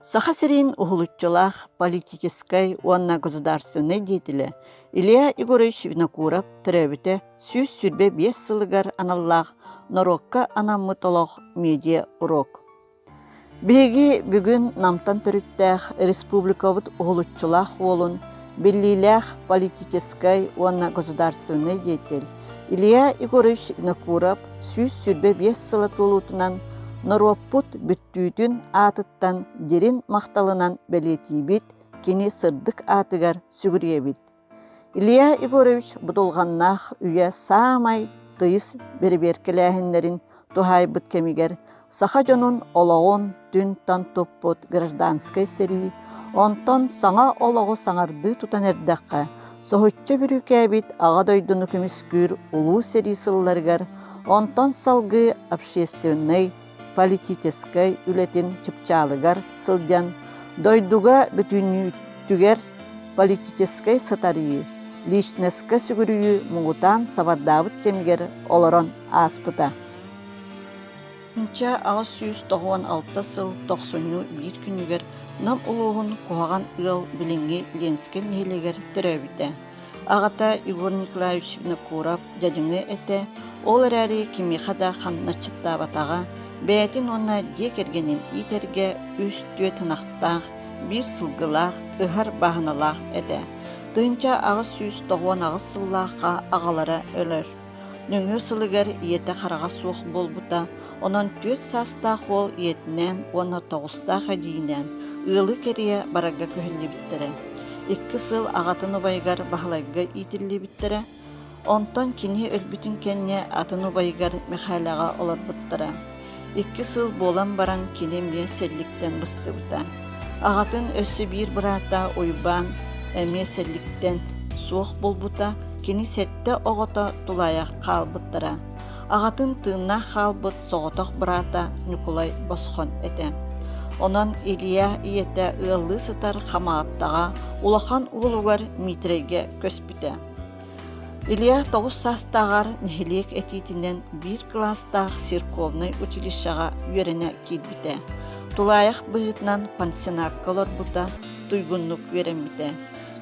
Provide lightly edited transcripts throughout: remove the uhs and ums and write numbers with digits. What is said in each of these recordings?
Сахасирин ухулутчулах политической уанна государственной деятели Илья Егорович Винокуров төрөбүтэ сүз сүрбе 5 сылыгар аналлах норокка анаммытолох медиа урок. Беги бүгүн намтан төрүттэх республикабыт ухулутчулах уолун беллилях политической уанна государственной деятель Илья Егорович Винокуров сүз сүрбе 5 сылы толутунан Нороппут бүттүүтүн атыттан дерин макталынан белетибит, кини сырдык атыгар сүгүребит. Илья Егорович бутулганнах үйе самай тыйыс берберкеләһиннәрин тухайбыт кемигер, саха жонун ологон түн тан топпут гражданской сери, онтон саңа ологу саңарды тутан эрдәккә, сохотча бүрүкәбит ага дойдуну күміскүр улуу сери сылларгар, онтон салгы общественный политической үлетин чыпчалыгар сылдян, дойдуга бүтүнүтүгер политической сатарии, личностка сүгүрүйү мугутан сабардабыт кемгер олорон аспыта. Инча ағыз 196 сыл 91 күнігер нам улуғын куғаған ыл билинги ленскен нелегер төрөбүтэ. Ағата Егор Николаевич Винокуров жадыңы эте, ол әрі кемихада қанна чыттабатаға, бәйтін онна дек ергенін итерге үстүе тынақтақ, бір сылғылақ, ұғар бағыналақ әді. Тынча ағыз 190 сыллаққа ағалары өлір. Нүңі сылығар иеті қараға суық болбыта, онын 4 састақ ол иетінен 19-тақ әдейінен ұлы керие бараға көхілі біттірі. 2 сыл ағатын ұбайғар бағылайға итілі біттірі, онтан кені өлбітін кәнне атын ұбайғар мехайлаға олар бұттыры. 2 сыл болан баран келемге селликтен бысты бұта. Ағатын өссі бір бұрата ойбан әме селликтен суық бол бұта, кені сәтті оғыта тулаяқ қал бұттыра. Ағатын тыңна қал бұт соғытақ бұрата Николай Босхон әті. Онан Илья иеті ұлы сытар қамағаттаға улахан ұлығар митреге көспіті. Илья 9 састағар нехелек этитинен 1 класстақ церковный училищаға верене келбіті. Тулаяқ бұғытнан пансионаркалар бұта туйгунлук верембіті.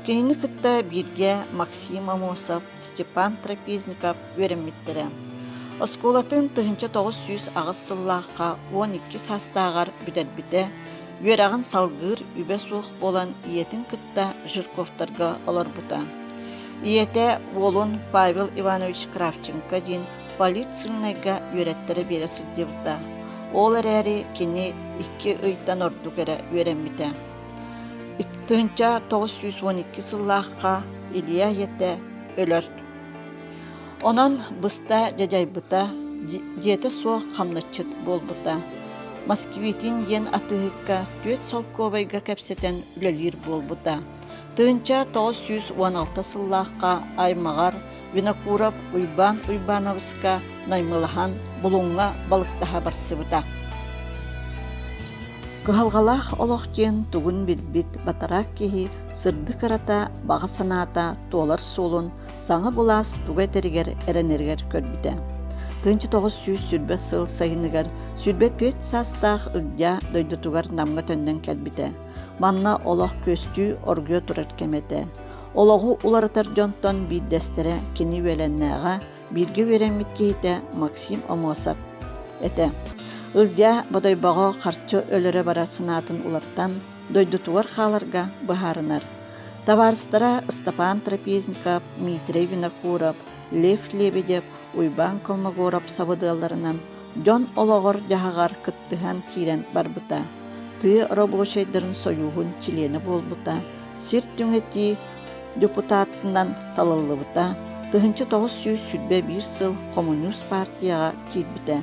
Кенені күтті бірге Максим Амосов, Степан Трапезников верембіттірі. Осколатын 900 ағыз сыллаққа 12 састағар бүдәлбіті, верағын салғыр үбе суық болан иетін күтті Жирковтарға олар бұта. Иете Волон Павел Иванович Кравченко ден полицийнайга үйреттері бересі девді. Ол әрі кені 2 ұйттан орду көрі үйренмеді. 912 сыллаққа Илья еті өлір. Онан бұста жажайбыта, жеті соқ қамнычыт болбыта. Москвитин ден атығыққа 4 солковайға кәпсетен үлелер болбыта. Тынча 916 сыллаққа аймағар Винокуров Уйбановска наймылахан бұлуңға балықтаға барсыбыта. Кығалғалақ олықтен туғын бит батарақ кеhi сырды қарата баға саната толар солын саңы бұлас туға тәрігер әренергер көрбіті. Тынча 900 сүрбе сыл сайынығар сүрбе 4 састақ үлдя дойдытуғар намға төнден кәлбіті. Манна олақ көстүү оргё турар кеметі. Олағу уларытар жонтон бір дәстері кені өленнәға бірге веремет кейті Максим Амосов әті. Үлдя бодойбаға қарчы өлірі бара сынатын улартан дойдутуғар қаларға бұхарынар. Табарыстара Степан Трапезников, Дмитрий Винокуров, Лев Лебедев, Уйбан Колмогоров сабыдыларынан жон олағыр жағағар күттіған кирен барбыта. Ты рабочайдарын союғын чилені болбыта, сир түңеті депутатынан талылыбыта, 900 сүрбе 1 сыл коммунист партияға келбіті.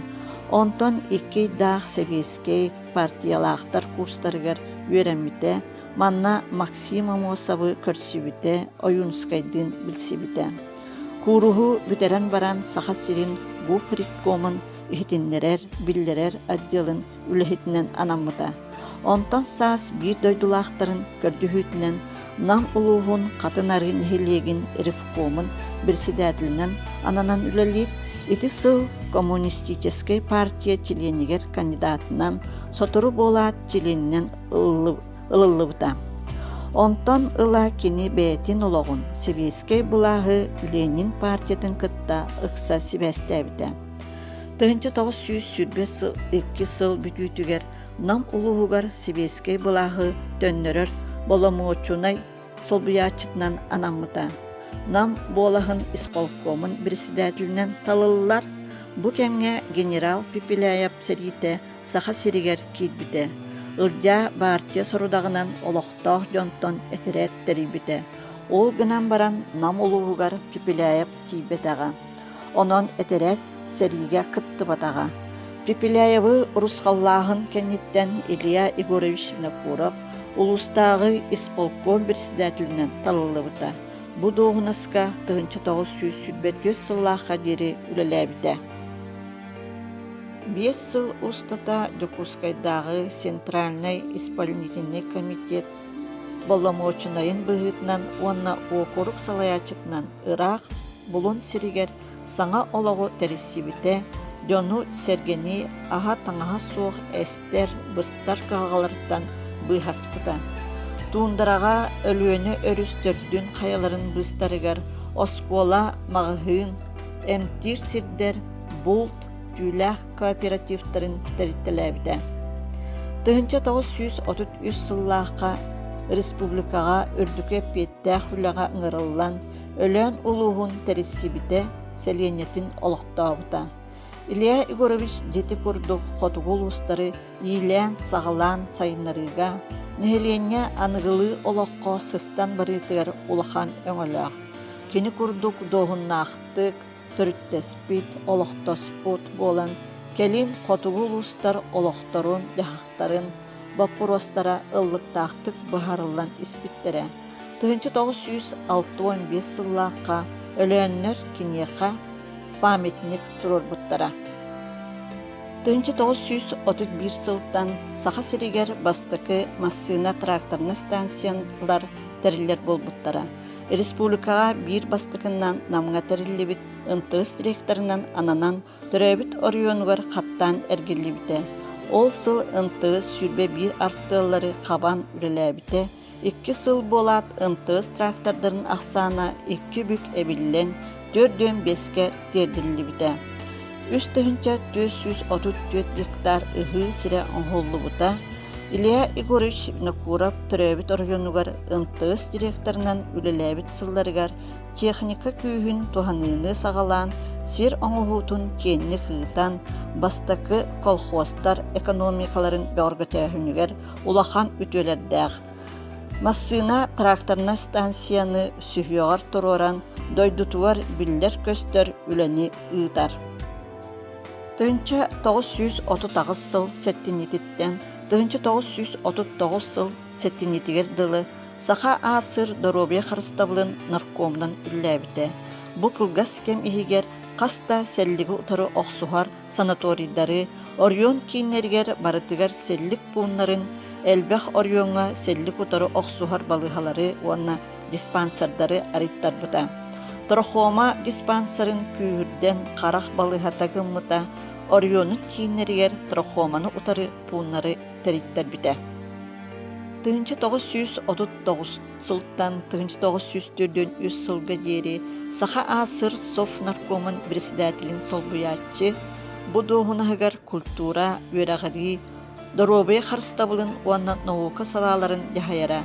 Онтон 2 дақ сәбескей партиялақтар курстарғар өреміті, манна Максим Амосовы көрсібіті, ойынскайдың білсібіті. Куруху бүтерен баран саха сирин бұл приккомын ихтиннерер, биллерер отделын үліхетінен анамыта. Онтан саас бір дойдулақтарын көрдүхүтінен нам улуғын қатынарын хелегін рифкомын бірседәділінен ананан үлелер Ити сыл коммунистический партия членигер кандидатынан сотору болаат членинен ылылыбыта. Онтон ыла кини бәйтин олоғын Сибирскай бұлағы Ленин партиятын кытта ықса сибәстәбіті. Тыгынчы 942 сыл бүтүтүгер нам улуғығар Сибирскай бұлағы төннөрөр боломуочунай солбуячытынан анамыта. Нам болағын исполкомын председателінен талылылар бұ кемге генерал Пепеляев сәргіте саха сиригер кейтбіте. Ылдя партия сорудағынан олықтақ жонтон әтерет тәрибіте. Ол гынан баран нам улуғығар Пепеляев тейбетаға. Онон әтерет сәргіге кытты батаға. Пепеляевы Русқаллағын кәнеттен Илья Егорович Винокуров улустағы исполком председателінен талылыбыта. Бұ доғынаска 1945 сыллаға дері үлеләбіті. 5 сыл устата Докускайдағы Центральный исполнительный комитет боломочынайын бұғытынан онна окорук салаячытынан Ирақ бұлын сиригер саңа олығы тәрісібіте жону сергені аға таңаға соқ әстер бұстар қағаларыттан бұйхаспыта. Туындараға өлүөнү өрүстөрдүн каяларын быстарыгар оскола мағыхын эмтир сирдер булт жүләх кооперативтарын тәріттеләбіде. 1933 сыллаққа республикаға үрдіке петтәқ үліға ыңырылан өлен улуғын тәріссібіде сәленетін олықтауыда. Илья Егорович жеті күрдік қотығыл ұстары ейлән сағылан сайынарыға Нехеленне анығылы олаққа сыстан барытығар улахан өңіліғ. Кені күрдік доғыннақтық, түріттеспит, олақтаспут болан, келін қотығыл ұстар олақтарын, яхақтарын, бапыростара ыллықтақтық бұхарылан іспіттері. 1965 сыллаққа өліөннер кенеқа памятник тұрыр бұттара. 1931 сылтан саха сиригер бастықы массына тракторны станциялар тәрілер болбуттара. Республикаға бір бастықынан намға тәрілі ымтығыз директорынан ананан төрәбіт орионугар қаттан әргелі Ол сыл ымтығыз сүрбе бір арттылары қабан үреләбіте. 2 сыл болат ымтығыз трактордарын ақсана 2 бүк әбілілен 4-5-ке терділі біте. Үстігінче 434 гектар ұғы сірі оңғолы бұта. Илья Егорович Винокуров түрәбіт орионугар ымтығыз директорынан үлеләбіт сылларыгар техника күйін туғаныны сағалан сир оңғутун кенні қығытан бастақы колхозтар экономикаларын бәргітәхінігер улахан үтөлердәғ. Массына тракторна станцияны сүхиоғар тұроран дойдутуғар биллер көстер үләні ұйтар. 1939 сыл сәттінететтен 1939 сыл сәттінетігер дылы саха асыр доробия қарыстабылын наркомдан үлләбіті. Бұ кылгас кем ихигер қаста сәллігі ұтары оқсуғар санаторидары, орион кейнергер барытыгар сәллік пуынларын, әлбәқ орионға сәллік ұтары оқсуғар балығалары уанна диспансардары арыттар бұта. Трохома диспансарын күйірден қарақ балығатагын мұта, орионын кейінергер трохоманы ұтары пуынлары тәриттер біте. 1939 сылттан 1943 сылға дері саха асыр соф наркомын председателін солбуячы, бұдуғынағығар культура, өрағари, доробия қарыстабылын уанна наука салаларын яхаяра.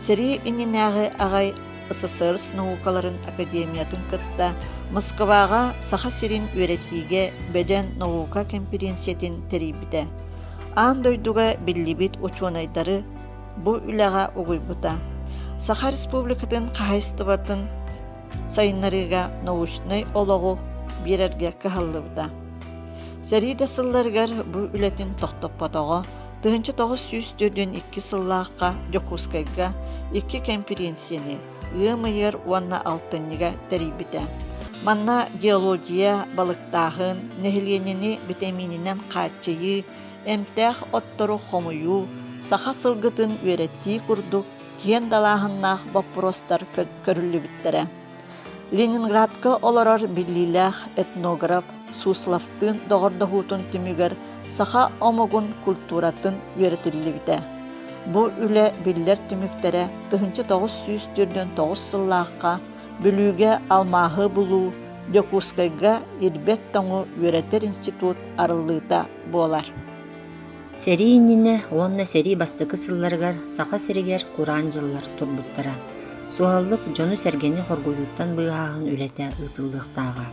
Сәрі иненәғы ағай СССР наукаларын академиятын кытта Москваға саха сирин өретиге бөден наука конференциятын терибіде. Ан дойдуға біллибит учонайдары бұ үліға ұғойбыта. Саха республикатын қағайстыбатын сайынларыға научный олығы берерге кығалыбыда. Сәрі сылларығар бұ үлетін тоқтоппатығы 1942 сыллаққа Докускайға 2 конференцияны ымайыр уанна алтынныға тәрибіде. Манна геология балықтағын, нәхіленені витаминінен қатчайы, әмтәқ оттору хомую, саха сылғытын өретті күрдік, кен далағыннақ бапыростар көрілі біттірі. Ленинградқа оларар біліләқ этнограф Суславтын доғырдahutun tümüger saha omogun kulturatın üretillibite. Bu üle biller tümüktere 1904-9 sıllıqqa bülüge almahı bulu Dökuskayga irbet toңu üreter institut arıllııta bolar. Сери иннине, онна сери бастыкы сылларыгар, сақа серигер Куран жыллар турбуттара. Суаллык жону сергени хоргуюттан быгаахын үлете ытылдыктаага.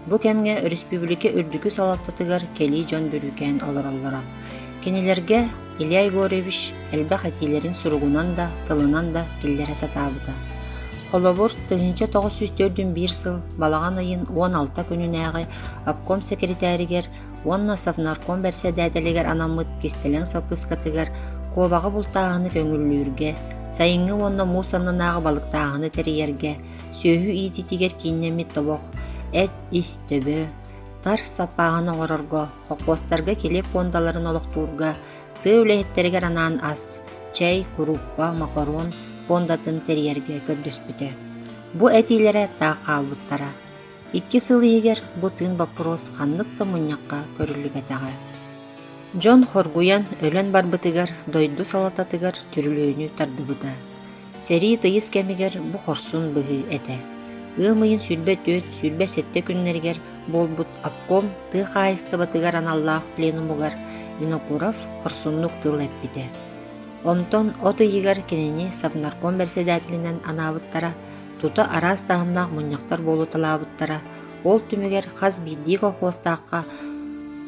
Бу кемге республика үрдүкү салаттатыгар кели жон бүрүкен олороллора. Кенелерге Илья Егорович элбе хатилерин суругунан да, тылынан да киллере сатабыта. Холобур 1904 сыл балаган айын 16 күнүнәгы обком секретаригер, онна Совнарком берседәделегер анамыт кестелен сапыскатыгар кобагы бултагыны көңүллүргө, сайыңы онна мусаннагы балыктагыны териерге, сөйү ититигер киннемит тобок, эт истөбө, тар сапагыны орорго, хокостарга келеп кондаларын олоктурга, тыөлеттеригер анан ас, чай, круппа, макарон, пондатын терьерге көрдөспүтө. Бу этилере таа калбыттара. 2 сыл егер бу тын вопрос канныкта муньякка көрүлүбетага. Жон хоргуян өлөн барбытыгар, дойду салататыгар түрүлөөнү тардыбыта. Сери тыйыс кемигер бу хорсун быгы эте. Ыымыйын сүрбе төт, сүрбе сетте күннергер болбут обком тыы кайыстыбытыгар аналлаах пленумугар Винокуров хорсуннук тыл эппите. Онтон оты егер кенени Совнарком берседателинен анабыттара, тута арас тағымнақ мұньяқтар болу талабыттара, ол түмігер қаз билди колхозтаққа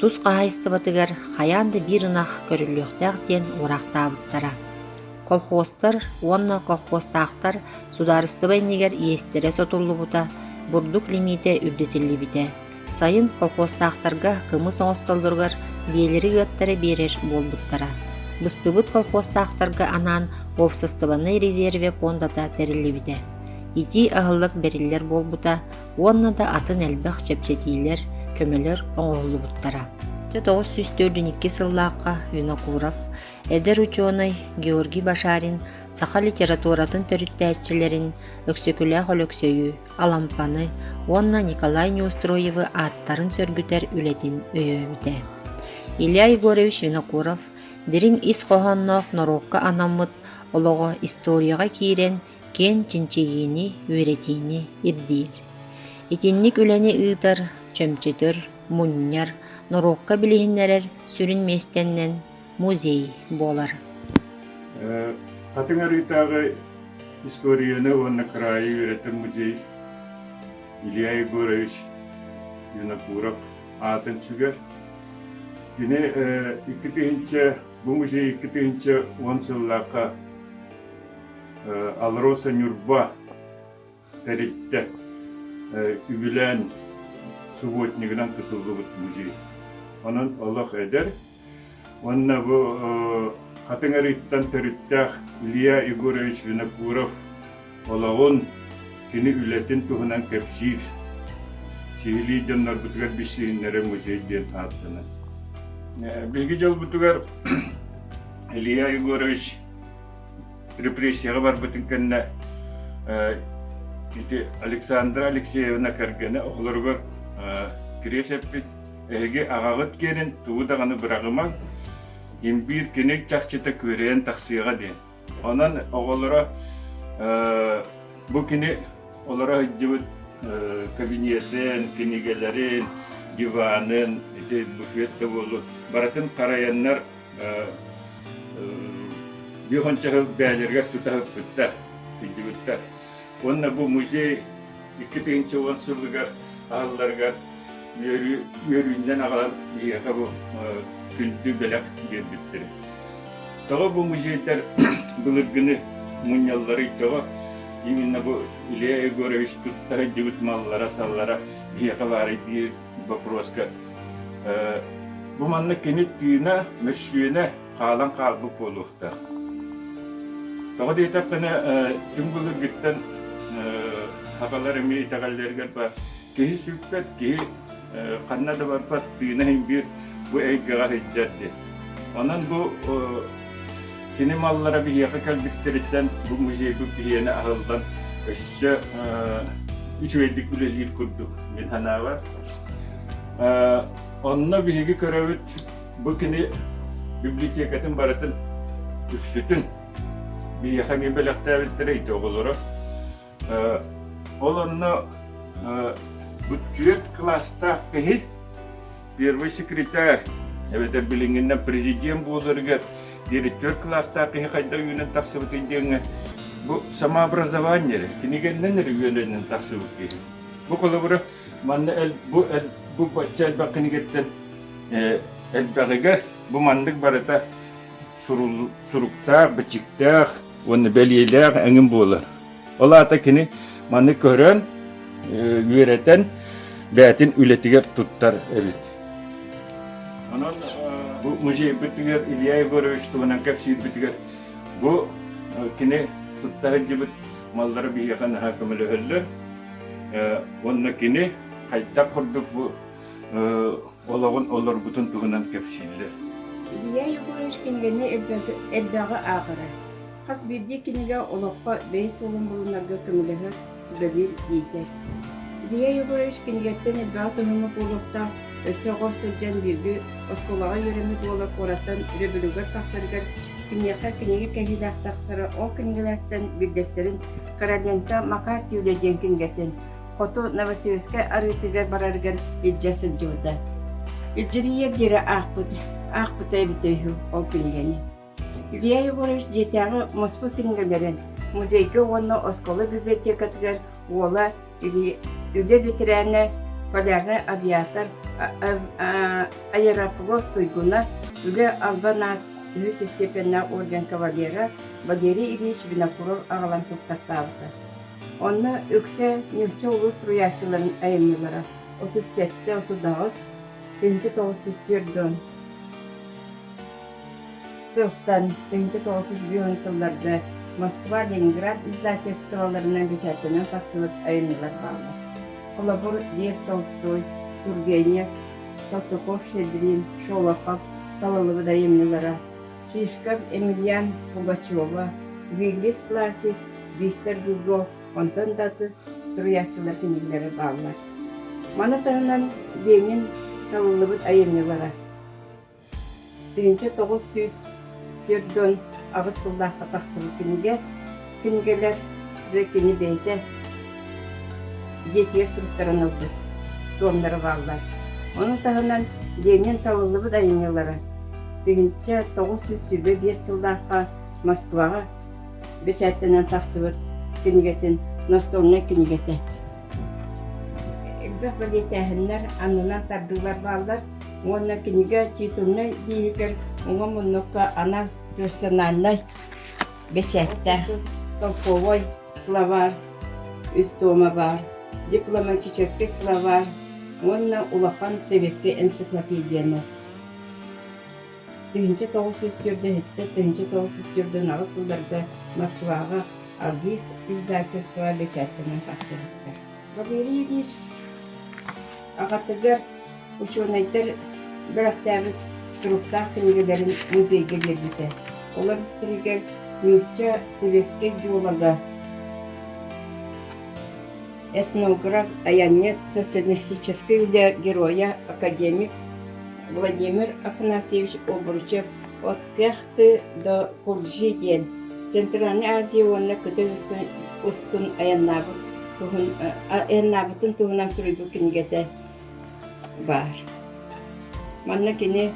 туз қағайыстыбатыгар қаянды бір ынақ көріліқтақ ден орақтабыттара. Колхозтар, онна колхозтақтар сударыстыбайнегер иестере сотулу бута, бурдук лимите үрдетілі бите. Сайын колхозтақтарға кымыс оңыстолдыргар биелері гыттары берер болбуттара. Быстыбыт колхозтақтарға анан опсыстыбаны резерве пондата терилибите. Ити ағылық бериллер болбута, онна да атын әлбәқ чепчетилер, көмелер оңолубуттара. 1904 сыллаққа Винокуров, Эдер ученый Георгий Башарин, саха литературатын төрүттәчилерин, өксөкүлә холөксөйү, алампаны, онна Николай Неустроевы аттарын сөргүтер үлетин өйөбүте. Илья Егорович Винокуров, дирин ис қоғаннақ Норокка анаммыт олығы историяға кейрен кен чинчегини өретини ирдир. Итинник үләне ыытар, чөмчетөр, муньяр, Норокка билихиннерер сүрін местеннен музей болар. Қатыңар ыйтағы историяны онна крайы өретер музей Илья Егорович Винокуров атын сүгер. Кене bu muzey 2-10 сыллаққа Алроса Нюрба тәрелтті үбілән субботнигінен тұтылды бұд музей. Onun Allah eder. Onunla bu Қатыңарыттан төріттәқ Илья Егорович Винокуров олағын кені үлетін тұғынан көпсір. Сигили жаннар бұтығар бішсігінлері музейден аттыны. Білгі жол бұтығар Илья Егорович репрессияға бар бұтын кәнне Александра Алексеевна кәргені оғылырғыр кіресеппет әйге ағағыт керін туғыдағаны бірағыман ембір кенек чақчыта көрейін тақсыға ден. Онан оғылыра бұл кені олара жібіт кабинеттен, кенегелерін, диванын, буфетті болу. Баратын қараяннар бейхончағы бәлерге тұтағып бұтта, жібіттар. Онна бұл музей 2010 сылыға ағыларға өрүйінден ағалар еға бұл күнді бәләқ бербіттір. Тоға бұл музейтер бұлыргіні мұнялары тоға именно бұл Илья Егорович тұттағы жігіт маллара, саллара еға бары бір вопроска. Бұл манны кенет түйіна, мүшүйіне қалан қалбы болуқта. Тоға дейтап қана түн бұлыргіттен ағалары мей тағаллергер бар. Кеhi süppet, kehi kannada barpat tüynehin bir bu eyggağa hiccetti. Ondan bu kini mallara bir yaka kalbittiritten bu müzeyi bu bihiyene ahıldan öşüse üç verdik bile lir kurduk. Bir hana var. Onunla bilgi körevit bu kini bibliotekatin baratın üksütün bir yakan gebelekte bittireydi oğulları. Onunla bu tüyet klasta kehi bir sekreter evet bilinginden prezident bulurlar direktör klasta kehi kayda yönen taksibit edildiğine bu самообразование kini genden yönenin taksibit ki bu kolabora manna bu bahçel bakını getten elbette bu mandık barata surukta bıçıkta onu belyeler engin bolar. Ola ta kini mandık gören yüreten beytin ületiger tuttar evet. Onun bu müze bitiger İlya Yegorovich tuğunan kapsiyet bitiger bu kini tuttar gibi malları bir yakan hakimli höller. Onun kini kayta kurduk bu olağan olur bütün tuğunan kapsiyetler. İlya Yegorovich kengene elbağı ağırı. Kas birdi kiniga olakka beys olun bulunarga kömülühü sübebir giyter. İlya Yegorovich kengetten elbağı tanımı olukta Soğur sılcan bilgi oskolağa yöremi dola koratan rebülüger taksarıgar kinyaka kinigi kehilak taksarı o kingilerden bilgeslerin Karalenta makar tüyleden kingetin Koto Novosibirsk'a arıtıga barargar idjası joda. İcriyer jere ağpıta biteyhu o kingeni. İlya Yegorovich jetağı Moskva kingelerin muzeyke onna oskola bibliotekatıgar ola üle bitirene Полярный авиатор аэрофлот туйгуна үле албанат үз степенна орден кавалера Валерий Ильич Винокуров ағалан тоқтақтабыды. Оны өксе нефтчі улус руячыларын айымнылары 37-39 1904 сылтан 1901 сылларда Москва, Ленинград издательстволарынан бешәтінен тақсылык айымнылар бағылы. Колобур Лев Толстой, Тургенев, Салтыков, Щедрин, Шолохов, Талалыбыда емнелара, Шишков, Емельян Пугачева, Виллис Ласис, Виктор Гюго, онтон даты суруячылар кенелері баллар. Манатарынан Ленин Талалыбыд айемнелара. 1904 ағыз сылдаққа тақсылы кенегелер рекені бейті жетиye surutlanıldı. Donları varlar. Onun tağından Lenin Talılıbı da yenileri. Degince 905 yıldaqa Moskvaga beşertlenen taksıbıt kinigetin Nostolna kinigeti. Elbette böyle tehinler anılan tardılar varlar. Onunla kinige tituluna diyiger. Ona munnukka ana personalnay beşertte. Толковой словарь, Истома бар. Дипломатический словарь, онна улахан советский энциклопедияны. 1904 нағыз сылдарда Москваға Аргиз издательство бечаттынан тақсырықты. Валерий Ильич ағатыгар ученыйдыр бірақтабыт сұрықтақ книгелерін музейге бердіді. Олар істірігер Нюрча советский геолога этнограф, аянет социалистического героя, академик Владимир Афанасьевич Обручев от Кяхты до Курджи ден. Центральной Азии онна кыты устун аяннабытын туғынан сүрейбі кінгеті бар. Манна кені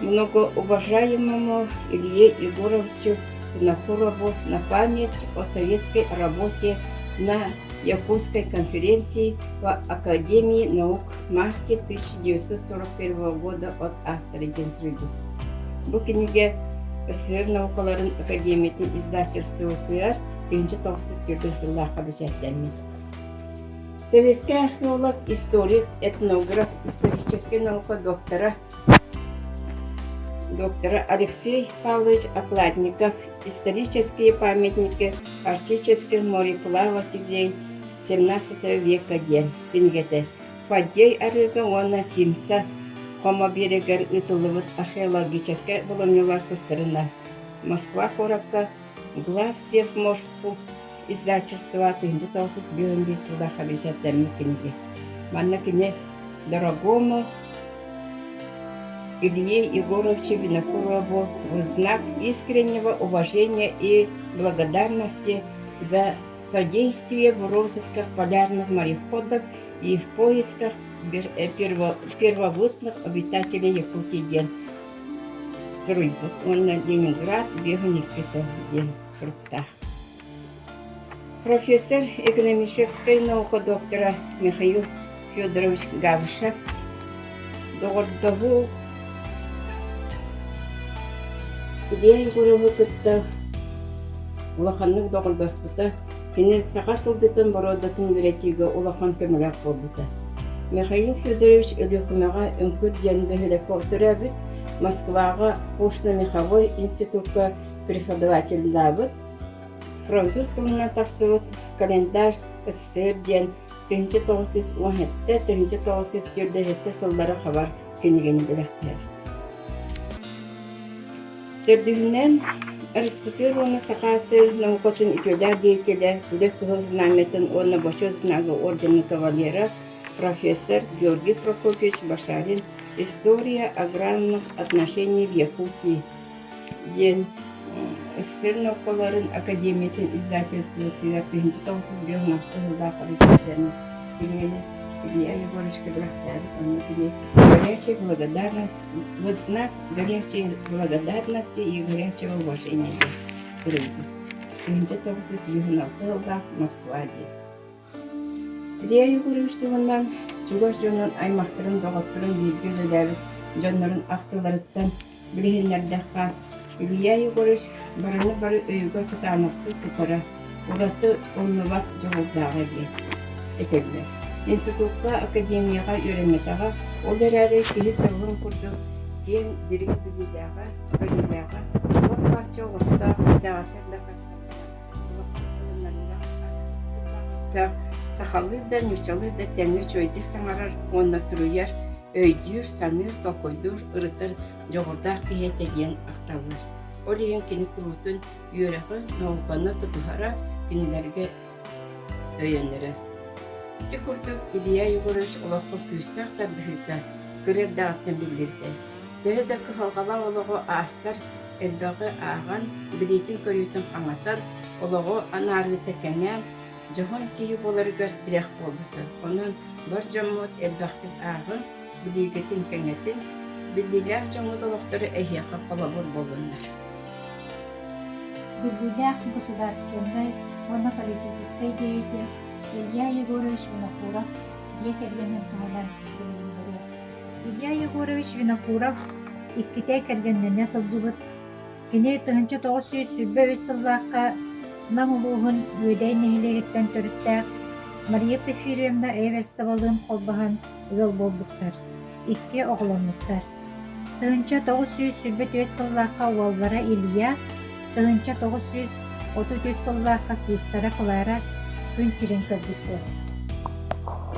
много уважаемому Илье Егоровичу Винокурову на память о советской работе на Якутской конференции в Академии наук в марте 1941 года от автора Денсрыгу. Bu kiniге СССР наукаларын академияты издательство тыар 1904 жыллақа бюджеттенмеді. Советский археолог, историк, этнограф, историческая наука доктора Алексей Павлович Окладников, исторические памятники арктических мореплавателей 17 века ден. Кенгеті. Паддей арыға оны Симса, Хома берегер ытылывыт археологическая болонелар тұстырына. Москва коракка главсев мошпу издательства 1901 жылда хабишаттарны кенеге. Манна кене дорогому Илье Егоровичу Винокурову в знак искреннего уважения и благодарности за содействие в розысках полярных мореходов и в поисках первобытных обитателей Якутии ден. Сруйбут, он на Ленинград, Бегуникиса ден фруктах. Профессор экономической науки доктора Михаил Федорович Гавшев доғырдығы Илья Егорову күтті улаханның доғырдаспыта кені сақа сылдытын бородатын веретиге улахан көмілік болдыты. Михаил Федорович өліхімаға үңкіт жәнбігілікі отырабыт Москваға Пушно-Меховой институтқа преподаватель француз тілінен тақсывыт календар СССР ден 1917-1947 сылдары хабар кенегені біліқтәрді. Төрдігінен распасированы сақасы наукатын икөлер деятелі үлік кығыл знаметін оны бачо знагы орденный кавалера профессор Георгий Прокопьевич Башарин «История аграрных отношений в Якутии» ден СССР наукаларын академиятын издательствы 1995 жылда қарыштерін келелі Илья Егорович Кабрахтар, он горячей благодарности, в знак горячей благодарности и горячего уважения срыгу. 1996 жылда Москваде. Илья Егорович туғаннан чугаш жонын аймақтырын доғаттырын белгілілері жонларын ақтыларыттан білгенлердіққа Илья Егорович бары өйігі кытанасты тұтара, олаты олныват жоғылдағы де етелер. Институтқа, академияға, үйреметаға, олар әрі келі сағылын құрды, кен дерек білдідағы, бөліліға, ол парча олықта, сақалы да, нүчалы да, тәмі чөйді саңарар, онна сұруяр, өйдүр, саныр, тоқойдур, ұрытыр, жоғырдақ кейет еден ақталыр. Ол ең кені күрутын үйеріғі, науқаны тұтығара, кенелерге өйенірі. Күртік Илья Егорович олақпын күйістақтар дұхыта, көрер дағыттан білдірді. Дөйі дәкі халғала олығы астар, әлбәғі аған, білейтін көретін қаңатар, олығы анарғы тәкәмен, жоғын кейі боларығар тірек болдыды. Оның бір жамуат әлбәқтің ағын, білегетін кәңетін, білділер жамуат олықтары әйеқі қолабыр болындар. Білділер государственной, политической деятель Илья Егорович Винокуров, жетерленен туғадан білгендері. Илья Егорович Винокуров иккітей кәргеннене сылжыбыт. Кене 1900 сүрбе өз сыллаққа намылуғын өйдей нәхілегеттен төріттәк Мария Пефиревна Эверстовалын қолбаған өл болдықтар. Икке оғыланлықтар. 1900 сүрбе өз сыллаққа уалбара Илья, 1933 сыллаққа кестара Клара күн сирен көрдіктер.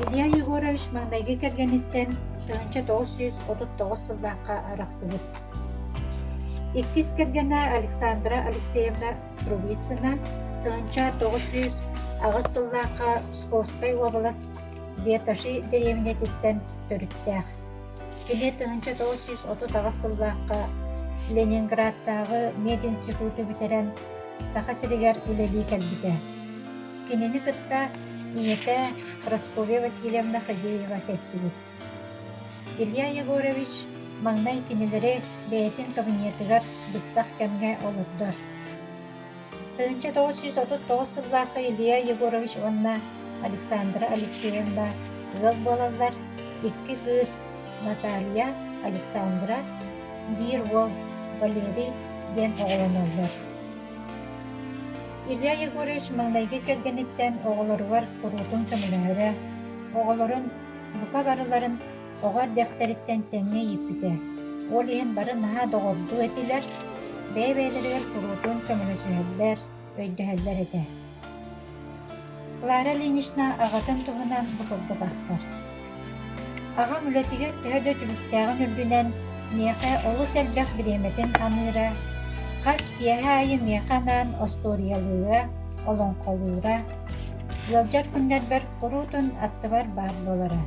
Илья Егорович маңдайғы кергенеттен 1939 сылдаққа арақсылып. Иккіз кергені Александра Алексеевна Трубицына 1900 ағыз сылдаққа Псковскай облас Ветоши деревнететтен төріттәқ. Кене 1930 сылдаққа Ленинградтағы мединституты бітерен Сақа Сиригер үлелі кәлбіті. Кенені кытта ниете Прасковья Васильевна Хадеева кәтсіліп. Илья Егорович маңнай кенелері бәйтін кабинетігер быстақ кәмге олырдар. 1939 сыллақы Илья Егорович онна Александра Алексеевна ғыл болалар, икки кыз Наталья Александра, бір ол Валерий ден оғыланылдар. Илья Егорович маңдайғы кергенеттен оғылары бар құрутын көмілері, оғыларын бұқа барыларын оғар дәқтәріттен тәңе епіті. Ол ең бары наға доғырду етілер, бәй-бәйлерігер құрутын көмілі сөйелдер, өйдіхелдер еті. Клара Ленишна ағатын тұғынан бұқылды бақтар. Ағам үлетігер түйеді түбіттәғын үрдінен меқе олы сәлбәқ біреметін аныра, қас кияға айы меқанан осториялыға, олон қолыға, Yolcar күндер бір құрутын атты бар болара.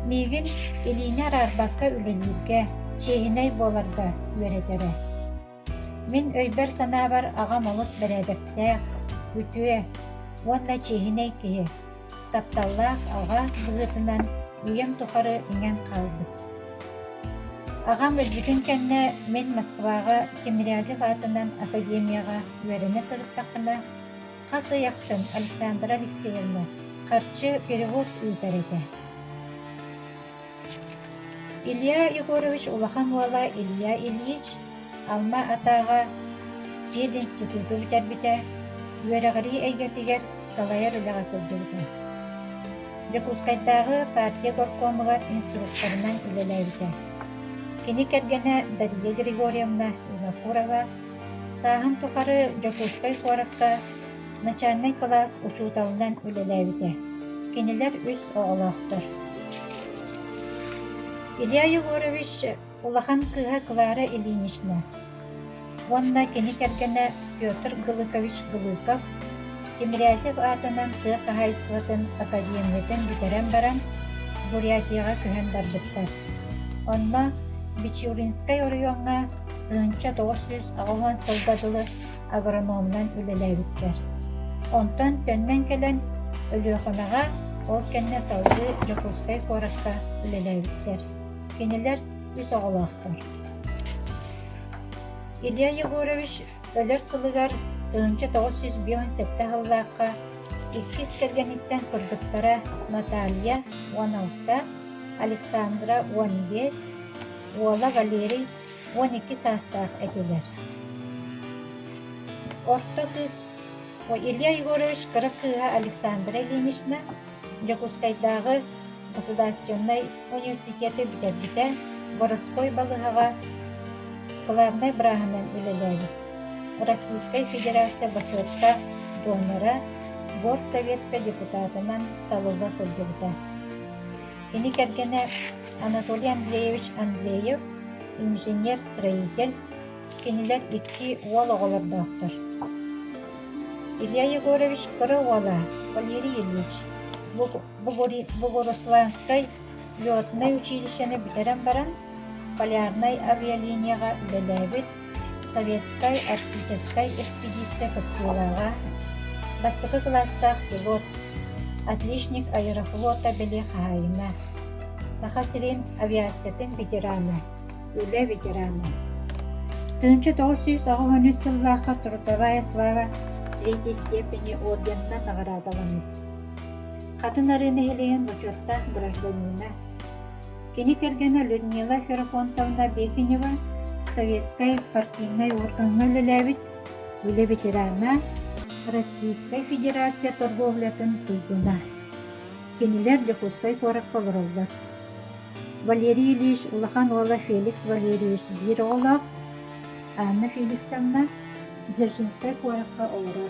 Мигин илинер арбакка үлелирге, чейиней боларга үеретере. Мин өйбер санабар ағам олут бередекте, үтүе, онна чейиней кие. Тапталлах аға бұғытынан үйем тұқары инген қалбыт. Ағам өлбүтін кәнне мен Москваға Тимирязев атынан академияға үерене сырыттақына қасы яқсын Александра Алексеевна қарчы перевод үйтереде. Илья Егорович улахан уала Илья Ильич Алма атаға пединституту бітербіте үерегіри әйгетігер салайар үліға сылдырды. Рекускайдағы партия горкомыға инструкторынан үлеләйді. Кені кәргені Дарья Григорьевна Винокурова сағын тұқары Рекускай қораққа начальный класс учуталынан үлеләйді. Кенелер үз оғылақтыр. Илья Егорович улахан кыға Клара Ильинична. Онна кені кәргені Петр Глыкович Глыков Тимирязев атынан кыға қағайсқылатын академиятын бітерен баран Бурятияға күхен барбыттар. Онна Бичуринскай орыйонға 1990 сылдадылы агрономнан үлеләйбіттер. Онтан төннен келен өліоқынаға ол кәнне салды Жокускай қораққа үлеләйбіттер. Кенелер үз оғылақтыр. Илья Егорович өлер сылығар 1957 ғыллаққа 2 кергениттен күрдіктара Наталья 16, Александра 15, Уола Валерий 12 састақ әкелер. Орта кыз Илья Егорович Кырыққыға Александра Ильинична Жокускайдағы Государственный университеті бітер-біте Городской балығаға Главный браханан үлеләйді. Российская Федерация бачотта донора Горсоветка депутатынан талылда сылдырды. Кені кәргені Анатолий Андреевич Андреев, инженер-строитель, кенелер 2 уол оғылырдақтыр. Илья Егорович Кыры уола, Валерий Ильич, Бугоросланской летное училищені бітерен баран, полярной авиалинияға үлеләйбіт, советской арктической экспедиция кыттылаға, бастықы класстақ пилот, отличник аэрофлота білі қағайына, Саха-Сирен авиациятын ветераны, үлі ветераны. 1993 сыллаққа Трудовая слава 3 степени орденна наградаланып. Қатын арыны хелеген учетта гражданина. Кені кергені Людмила Ферапонтовна Бекинева советской партийной органға үлеләбіт, үлі ветерана, Российской Федерация торговлятын туйгуна. Кенелер Жокускай қораққа лырылдар. Валерий Ильич улахан ола Феликс Валерьевич бір ола, Анна Феликсовна Дзержинскай қораққа олар.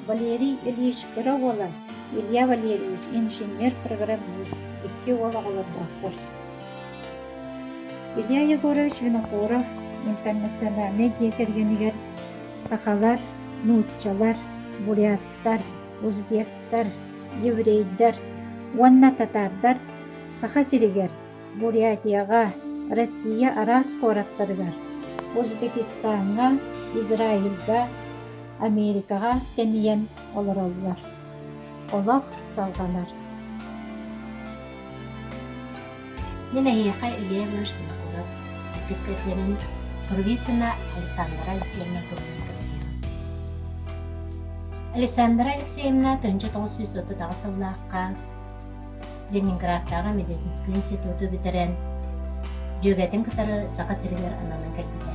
Валерий Ильич кірі ола, Илья Валерьевич инженер-программист 2 ола олардақтыр. Илья Егорович Винокуров интернациональный декергенігер сақалар, нутчалар, буряттар, узбектар, еврейдар, онна татардар, Саха-Сирегер, Бурятияға, Россия арас қорақтырғар, Узбекистанға, Израильға, Америкаға тәниян олар олар. Олақ салғанар. Мен әйеқа Илья Егорович Винокуров, кескертленін Турвицына Александра Алексеевна Турвицына. Александра Алексеевна 1930 сыллаққа Ленинградтағы медицинский институты бітірен, жөгетін кітары Саха-Сирегер ананын кәлбіті.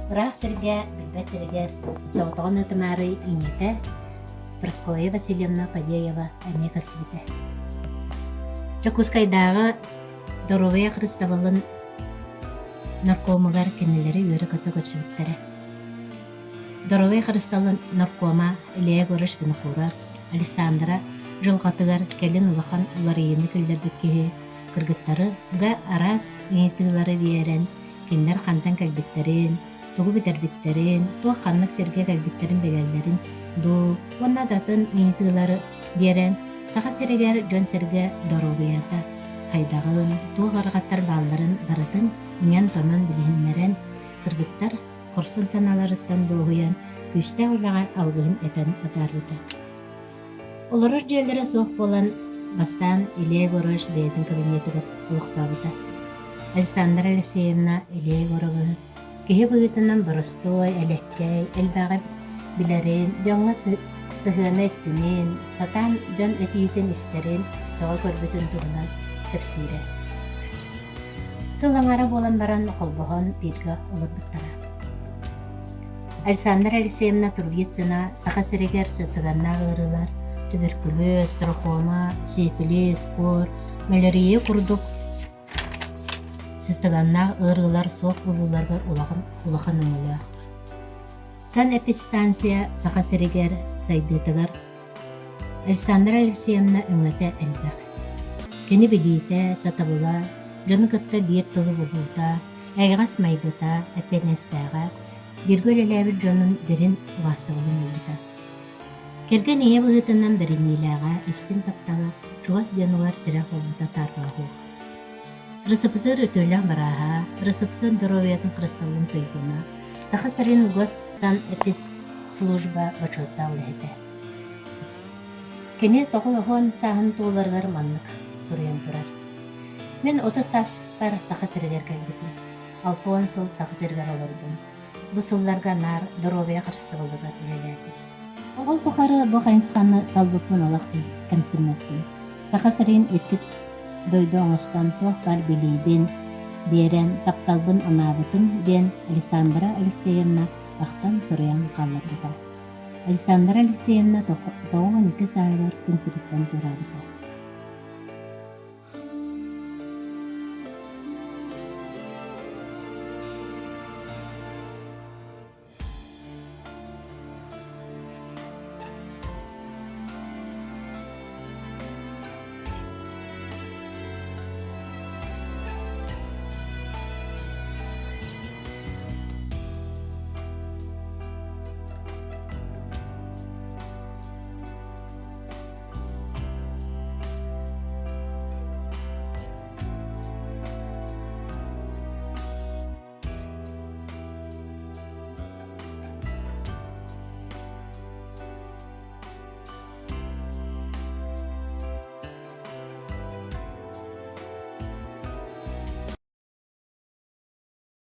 Бірақ сірге, білбәт сірегер, соғытығын өтімәрі инеті Прасковья Васильевна Падеева әме кәлсібіті. Жокускайдағы Доровая Христовалын наркомыгар кеннелери үйрі көті көтсібіттері. Доровая Христовалын наркома Илья Егорович Винокуров, Александра жолғатыгар кәлін улахан улары ені кілдердіккеге кыргыттары ға арас еңетігілары бейерен, кендер қантан кәлбеттерін, тугу битербиттерин, туа ханнык серге кәлбиттерин бегелдерин, ду, онна датын еңетігілары бейерен, Саха-Сирегер жон серге доровията. хайдағын, туы қарғаттар балларын барытын, ingen тонын білігінлерін, кыргыттар корсун таналарыттан доғуян, күшті олаға алғығын әтен атарыды. Оларыр жерлері соқ болан бастан Илия Горыш дейдің кабинетігі ұлықтабыды. Александра Алексеевна Илия Горығы кеге бұғытынан бұрыстой, әлеккей, әлбәғі білерін, жоңға сығына істімен, сатан жон әтейетін істерін соға көрбітін тұғынан тәпсире. Сылаңара болан баран қолбығын бірге олар бұттара. Александра Алексеевна Тургицына сақа сірегер сысығанна ғырылар, туберкулез, трахома, сифилис, кор, малярия құрдық сыстығанна ғырылар соқ болуларға улақан ұңылы. Сан эпистанция сақа сірегер сайдытығар Александра Алексеевна үңәті әлбәқ. Кені білейті, сатабыла, жоны кытта бір тылы бұлда, әйғас майбыта, әпенестәға, біргөл әләбір жонын дірін васығылын ұлыда. Келген ие бұғытынан бірінейләға, істін таптала, чуғас денуар тірек олыда сарбағы. Рысыпызыр өтөлі бараға, рысыпызын дұровиятын қырысталын тойгуна, сақа сарин гос сан эпис служба бачотта ұлыды. Кені тоғы сағын туыларғар маннық сұрыян тұрар. Мен 30 састықтар сақа сірігер кәлбетім. 6 сыл сақа сірігер олырдым. Бұ сылларға нар, дұровия қарсы олығар үлеләді. Оғыл бұқары бұ қайынстанны талбықпын олақсын кәмсіметтім. Сақа сірін еткіт дойды оңыстан тоқтар білейден, берен тапталбын анабытым ден Александра Алексеевна ақтан сұрыян қалырды. Александра Алексеевна тоғын 2 сайылар күнсіріктен тұрабыды.